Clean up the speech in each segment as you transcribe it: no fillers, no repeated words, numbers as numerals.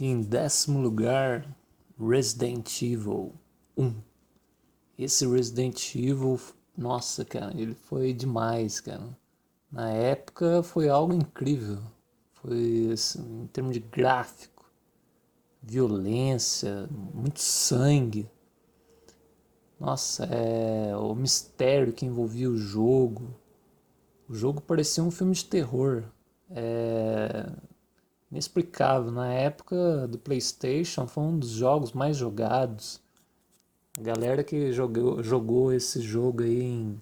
E em 10º lugar, Resident Evil 1. Esse Resident Evil, nossa, cara, ele foi demais, cara. Na época foi algo incrível. Foi assim, em termos de gráfico, violência, muito sangue. Nossa, o mistério que envolvia o jogo. O jogo parecia um filme de terror. É inexplicável. Na época do PlayStation, foi um dos jogos mais jogados. A galera que jogou esse jogo aí em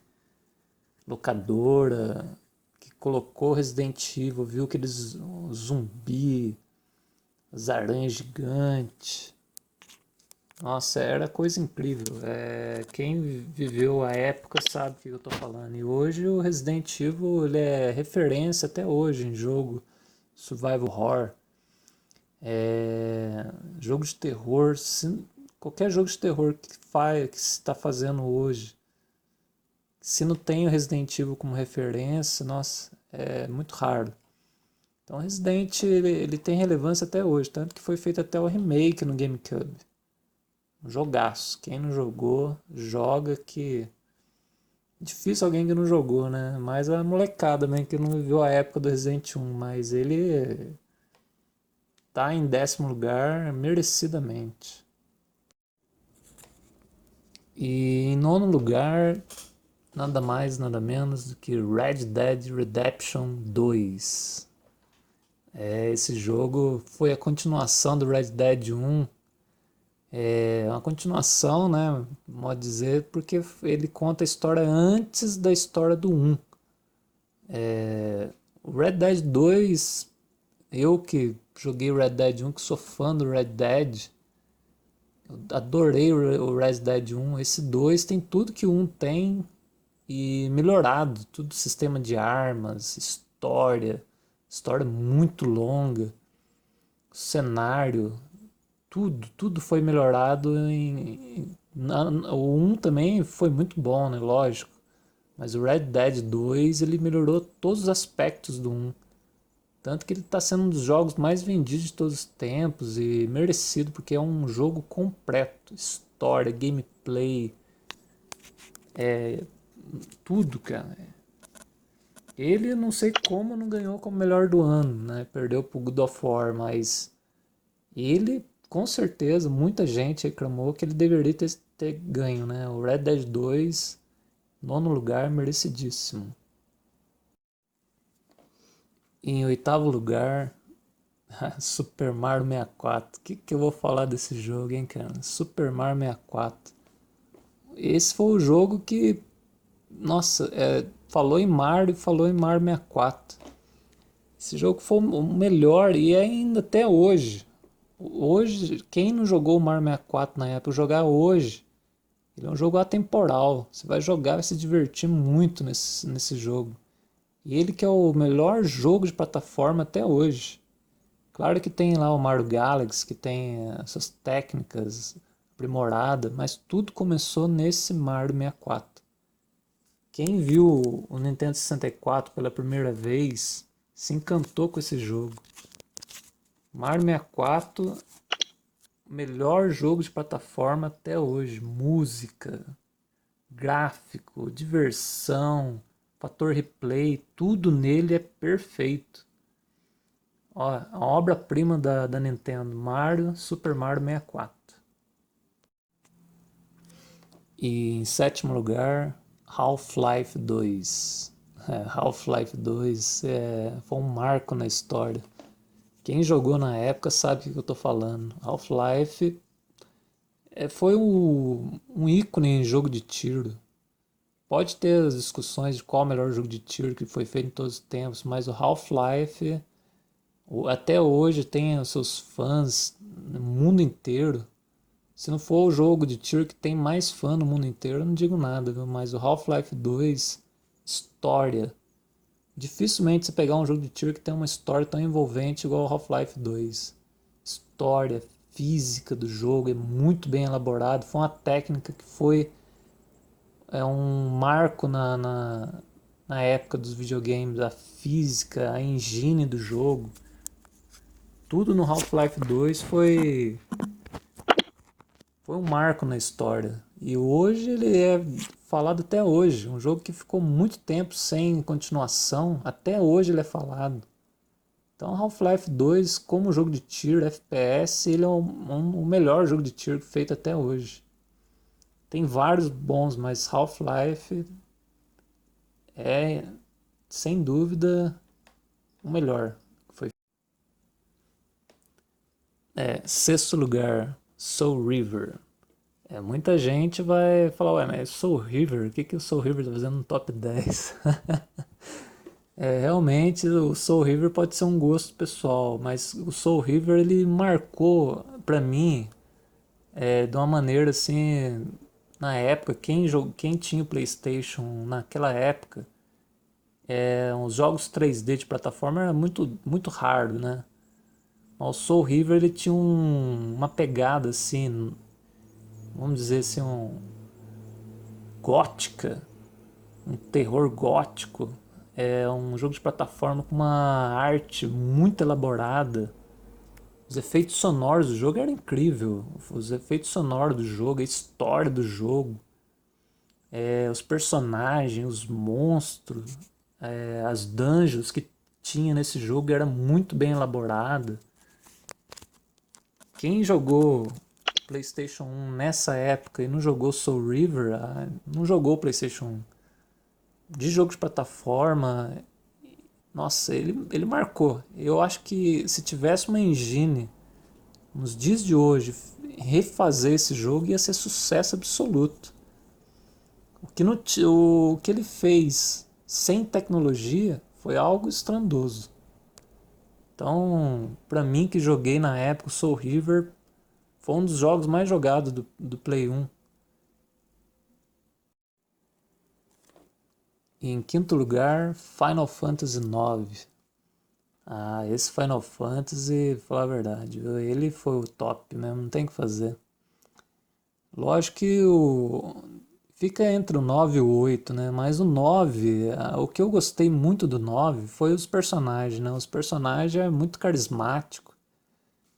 locadora, que colocou Resident Evil, viu aqueles zumbi, as aranhas gigantes. Nossa, era coisa incrível. Quem viveu a época sabe o que eu tô falando. E hoje o Resident Evil ele é referência até hoje em jogo survival horror. Jogo de terror, qualquer jogo de terror que se está fazendo hoje, se não tem o Resident Evil como referência, nossa, é muito raro. Então o Resident ele tem relevância até hoje, tanto que foi feito até o remake no GameCube. Um jogaço. Quem não jogou, joga que difícil alguém que não jogou, né? Mais a molecada, né, que não viveu a época do Resident 1, mas ele tá em 10º lugar merecidamente. E em 9º lugar, nada mais, nada menos do que Red Dead Redemption 2. Esse jogo foi a continuação do Red Dead 1. É uma continuação, né? Pode dizer, porque ele conta a história antes da história do 1. O Red Dead 2, eu que joguei Red Dead 1, que sou fã do Red Dead, eu adorei o Red Dead 1. Esse 2 tem tudo que o 1 tem e melhorado. Tudo sistema de armas, história muito longa, cenário, tudo foi melhorado. O 1 também foi muito bom, né? Lógico. Mas o Red Dead 2 ele melhorou todos os aspectos do 1. Tanto que ele está sendo um dos jogos mais vendidos de todos os tempos e merecido, porque é um jogo completo. História, gameplay, tudo, cara. Ele não sei como não ganhou como melhor do ano, né? Perdeu pro God of War, mas ele, com certeza, muita gente reclamou que ele deveria ter ganho, né? O Red Dead 2, 9º lugar, merecidíssimo. Em 8º lugar, Super Mario 64. O que eu vou falar desse jogo, hein, cara? Super Mario 64. Esse foi o jogo que, nossa, falou em Mario, falou em Mario 64. Esse jogo foi o melhor e ainda até hoje. Hoje, quem não jogou o Mario 64 na época, jogar hoje, ele é um jogo atemporal. Você vai jogar, vai se divertir muito nesse jogo. E ele que é o melhor jogo de plataforma até hoje. Claro que tem lá o Mario Galaxy, que tem essas técnicas aprimoradas, mas tudo começou nesse Mario 64. Quem viu o Nintendo 64 pela primeira vez se encantou com esse jogo. Mario 64, melhor jogo de plataforma até hoje. Música, gráfico, diversão, fator replay, tudo nele é perfeito. Ó, a obra-prima da Nintendo, Super Mario 64. E em 7º lugar, Half-Life 2. Half-Life 2 foi um marco na história. Quem jogou na época sabe o que eu tô falando. Half-Life foi um ícone em jogo de tiro. Pode ter as discussões de qual é o melhor jogo de tiro que foi feito em todos os tempos, mas o Half-Life até hoje tem os seus fãs no mundo inteiro. Se não for o jogo de tiro que tem mais fã no mundo inteiro, eu não digo nada, viu? Mas o Half-Life 2, história. Dificilmente você pegar um jogo de tiro que tem uma história tão envolvente igual o Half-Life 2. História, física do jogo é muito bem elaborado. Foi uma técnica que foi um marco na época dos videogames. A física, a engine do jogo. tudo no Half-Life 2 foi um marco na história. E hoje ele é falado até hoje. Um jogo que ficou muito tempo sem continuação, até hoje ele é falado. Então Half-Life 2, como jogo de tiro, FPS, ele é o melhor jogo de tiro feito até hoje. Tem vários bons, mas Half-Life é, sem dúvida, o melhor. Foi. Sexto lugar, Soul River. Muita gente vai falar, ué, mas Soul River, o que o Soul River tá fazendo no top 10? Realmente o Soul River pode ser um gosto pessoal, mas o Soul River ele marcou pra mim de uma maneira assim, na época, quem tinha o PlayStation naquela época, os jogos 3D de plataforma era muito raro, né? O Soul River ele tinha uma pegada assim, vamos dizer assim, gótica, um terror gótico. É um jogo de plataforma com uma arte muito elaborada. Os efeitos sonoros do jogo eram incríveis. Os efeitos sonoros do jogo, a história do jogo, os personagens, os monstros, as dungeons que tinha nesse jogo era muito bem elaborada. Quem jogou PlayStation 1 nessa época e não jogou Soul River, não jogou PlayStation 1. De jogo de plataforma, nossa, ele marcou. Eu acho que se tivesse uma engine nos dias de hoje, refazer esse jogo ia ser sucesso absoluto. O que ele fez sem tecnologia foi algo estrondoso. Então, pra mim que joguei na época, o Soul River foi um dos jogos mais jogados do Play 1. E em quinto lugar, Final Fantasy IX. Esse Final Fantasy, pra falar a verdade, ele foi o top mesmo, não tem o que fazer. Lógico que fica entre o 9 e o 8, né? Mas o 9, o que eu gostei muito do 9 foi os personagens, né? Os personagens é muito carismático.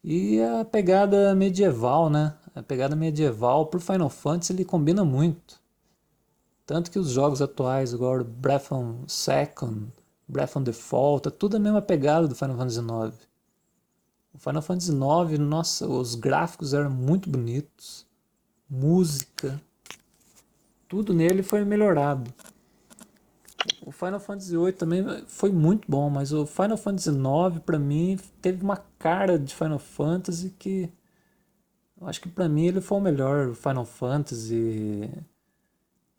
E a pegada medieval, né? A pegada medieval pro Final Fantasy ele combina muito. Tanto que os jogos atuais, agora Breath on Second, Breath on Default, é tudo a mesma pegada do Final Fantasy IX. O Final Fantasy IX, nossa, os gráficos eram muito bonitos, música, tudo nele foi melhorado. O Final Fantasy VIII também foi muito bom, mas o Final Fantasy IX, pra mim, teve uma cara de Final Fantasy que eu acho que pra mim ele foi o melhor Final Fantasy.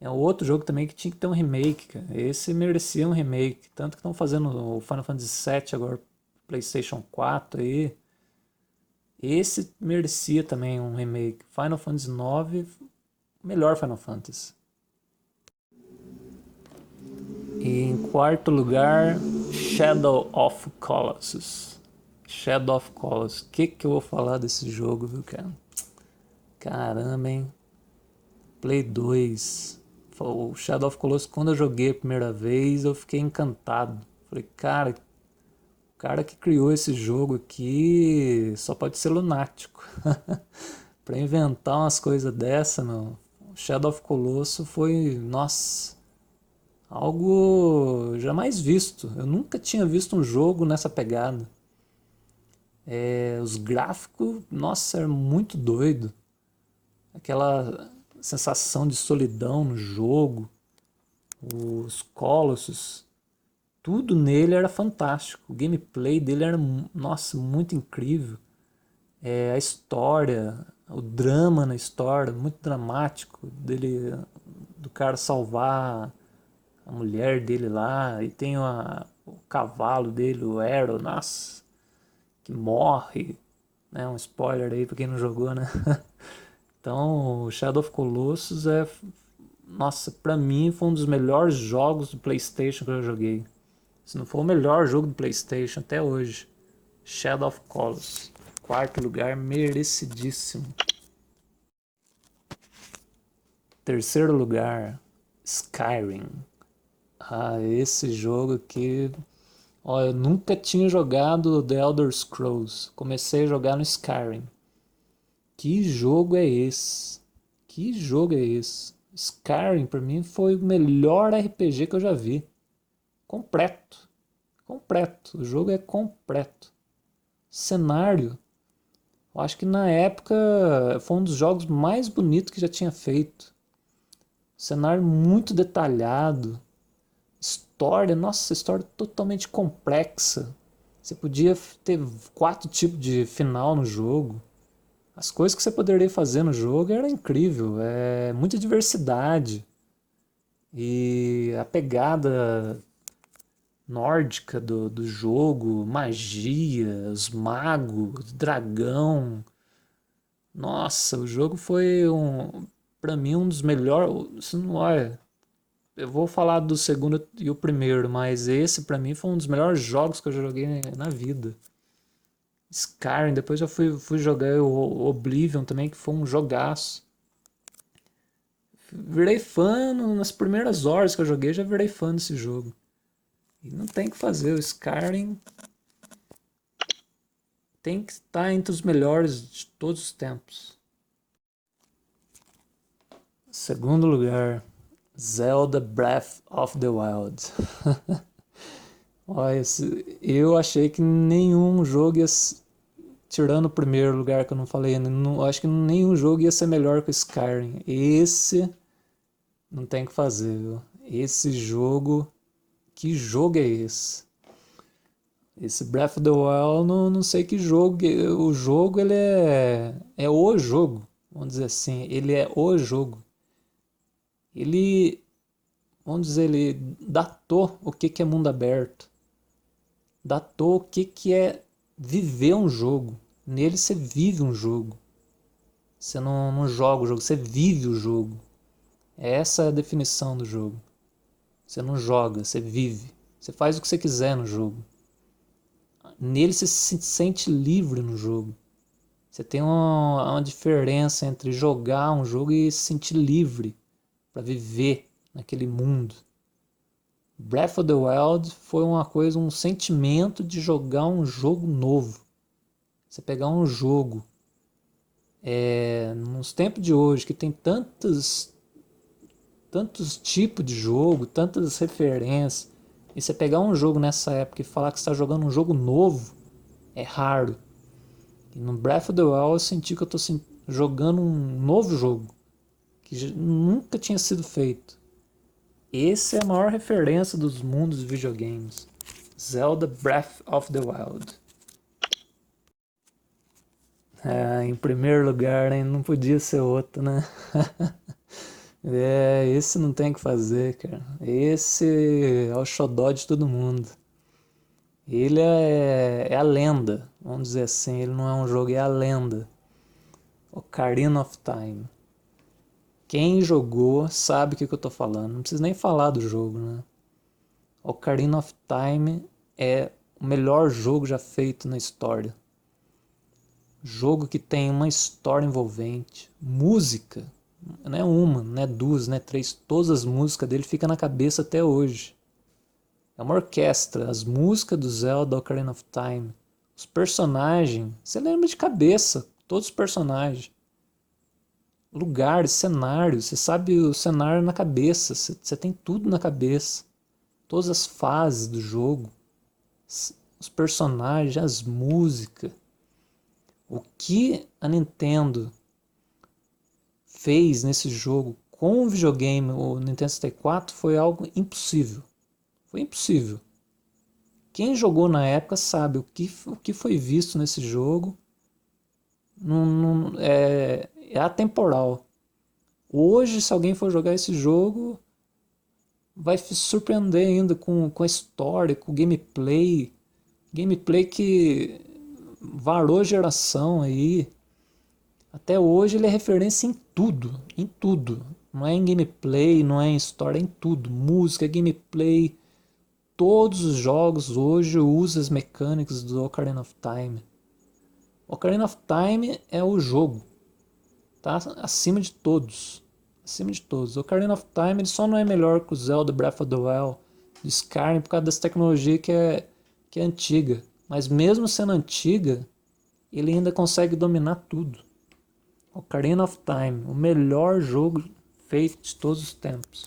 É outro jogo também que tinha que ter um remake, cara. Esse merecia um remake. Tanto que estão fazendo o Final Fantasy VII agora, PlayStation 4 aí. Esse merecia também um remake. Final Fantasy IX, melhor Final Fantasy. E em quarto lugar, Shadow of Colossus. Shadow of Colossus. O que eu vou falar desse jogo, viu, cara? Caramba, hein? Play 2. O Shadow of Colossus, quando eu joguei a primeira vez, eu fiquei encantado. Falei, cara, o cara que criou esse jogo aqui só pode ser lunático. Pra inventar umas coisas dessa, meu. Shadow of Colossus foi, nossa, algo jamais visto. Eu nunca tinha visto um jogo nessa pegada. Os gráficos, nossa, era muito doido. Aquela sensação de solidão no jogo. Os Colossus, tudo nele era fantástico. O gameplay dele era, nossa, muito incrível. A história, o drama na história, muito dramático dele, do cara salvar a mulher dele lá, e tem o cavalo dele, o Arrow, nossa, que morre, né? Um spoiler aí pra quem não jogou, né? Então, o Shadow of Colossus nossa, pra mim foi um dos melhores jogos do PlayStation que eu joguei. Se não for o melhor jogo do PlayStation até hoje, Shadow of Colossus. Quarto lugar, merecidíssimo. Terceiro lugar, Skyrim. Esse jogo aqui Ó, eu nunca tinha jogado The Elder Scrolls. Comecei a jogar no Skyrim. Que jogo é esse? Que jogo é esse? Skyrim pra mim foi o melhor RPG que eu já vi. Completo. Completo. O jogo é completo. Cenário. Eu acho que na época foi um dos jogos mais bonitos que já tinha feito. Cenário muito detalhado. História, nossa, história totalmente complexa. Você podia ter 4 tipos de final no jogo. As coisas que você poderia fazer no jogo era incrível. É muita diversidade. E a pegada nórdica do jogo, magia, os magos, dragão. Nossa, o jogo foi para mim um dos melhores. Se não é, eu vou falar do segundo e o primeiro, mas esse pra mim foi um dos melhores jogos que eu joguei na vida. Skyrim, depois já fui jogar o Oblivion também, que foi um jogaço. Virei fã nas primeiras horas que eu joguei, já virei fã desse jogo. E não tem o que fazer, o Skyrim tem que estar entre os melhores de todos os tempos. Segundo lugar, Zelda Breath of the Wild. Olha, eu achei que nenhum jogo ia. Tirando o primeiro lugar que eu não falei ainda, acho que nenhum jogo ia ser melhor que o Skyrim. Esse não tem o que fazer, viu? Esse jogo. Que jogo é esse? Esse Breath of the Wild, não sei que jogo. O jogo, ele é o jogo. Vamos dizer assim. Ele é o jogo. Ele, vamos dizer, ele datou o que é mundo aberto. Datou o que é viver um jogo. Nele você vive um jogo. Você não joga o jogo, você vive o jogo. Essa é a definição do jogo. Você não joga, você vive. Você faz o que você quiser no jogo. Nele você se sente livre no jogo. Você tem uma diferença entre jogar um jogo e se sentir livre para viver naquele mundo. Breath of the Wild foi uma coisa, um sentimento de jogar um jogo novo. Você pegar um jogo nos tempos de hoje que tem tantos tipos de jogo, tantas referências, e você pegar um jogo nessa época e falar que está jogando um jogo novo é raro. E no Breath of the Wild eu senti que eu estou jogando um novo jogo que nunca tinha sido feito. Essa é a maior referência dos mundos de videogames. Zelda Breath of the Wild. Em primeiro lugar, né? Não podia ser outro, né? Esse não tem o que fazer, cara. Esse é o xodó de todo mundo. Ele é a lenda, vamos dizer assim. Ele não é um jogo, é a lenda. Ocarina of Time. Quem jogou sabe o que eu tô falando. Não preciso nem falar do jogo, né? Ocarina of Time é o melhor jogo já feito na história. Jogo que tem uma história envolvente, música, não é uma, não é duas, não é três, todas as músicas dele ficam na cabeça até hoje. É uma orquestra, as músicas do Zelda Ocarina of Time, os personagens, você lembra de cabeça, todos os personagens. Lugares, cenários, você sabe o cenário na cabeça, você tem tudo na cabeça. Todas as fases do jogo, os personagens, as músicas. O que a Nintendo fez nesse jogo com o videogame, o Nintendo 64, foi algo impossível. Foi impossível. Quem jogou na época sabe o que foi visto nesse jogo. É atemporal. Hoje, se alguém for jogar esse jogo, vai se surpreender ainda com a história, com o gameplay. Gameplay que varou geração aí. Até hoje ele é referência em tudo, em tudo. Não é em gameplay, não é em história, é em tudo. Música, gameplay. Todos os jogos hoje usam as mecânicas do Ocarina of Time. Ocarina of Time é o jogo. Tá acima de todos. Acima de todos. Ocarina of Time ele só não é melhor que o Zelda Breath of the Wild do Skyrim por causa dessa tecnologia que é que é antiga. Mas mesmo sendo antiga, ele ainda consegue dominar tudo. Ocarina of Time, o melhor jogo feito de todos os tempos.